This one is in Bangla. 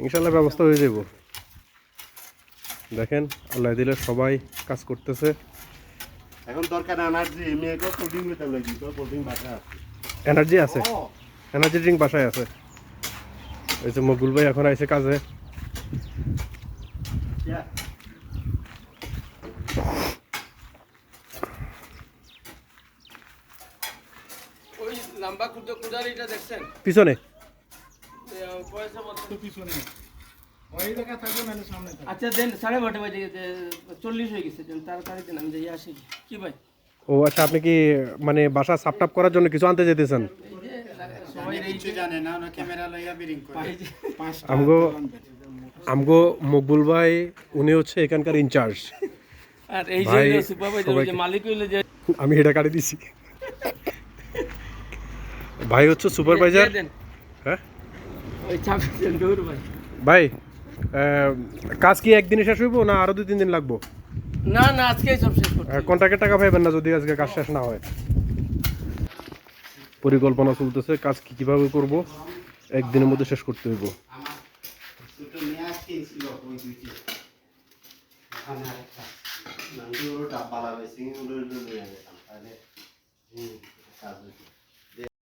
ইনশাল্লাহ ব্যবস্থা হয়ে যাব। দেখেন আল্লাহ দিলে সবাই কাজ করতেছে। এখন দরকার এনার্জি, মেয়েকে কোল্ডিং নিতে লাগি, তো কোল্ডিং বাসা আছে। এনার্জি আছে, এনার্জি ড্রিঙ্ক বাসায় আছে। এই যে মকবুল ভাই এখন আইছে কাজে। ওই লম্বা কুদারিটা দেখছেন পিছনে? আচ্ছা দেন 12:30 বাজে 40 হয়ে গেছে, দেন তাড়াতাড়ি দেন, আমি যাই আসি। কি ভাই? ও আচ্ছা, আপনি কি মানে বাসা সাপটাপ করার জন্য কিছু আনতে যেতেছেন? সবাই কিছু জানে না, না ক্যামেরা লাইয়া বিরিং করে। আমগো মকবুল ভাই উনি হচ্ছে এখানকার ইনচার্জ। আর এই যে সুপারভাইজার, ওই যে মালিক হইলো যে, আমি এটা কাটি দিছি। ভাই হচ্ছে সুপারভাইজার। হ্যাঁ ওই চাপ দেন দৌড় ভাই। ভাই কাজ কি একদিনে শেষ হইব না আরো 2-3 দিন লাগবো? না না, আজকেই সব শেষ করতে হবে। কন্ট্রাক্টের টাকা পাইবেন না যদি আজকে কাজ শেষ না হয়। পরিকল্পনা চলতেছে, কাজ কিভাবে করব, একদিনের মধ্যে শেষ করতে হইব। দুটো নিয়ে আসছিল ওই দুইটা, এখানে আরেকটা নাঙ্গি ওর ডাব্বা লাগাইছি, ওগুলো নিয়ে গেলাম তাহলে কাজ হয়েছে।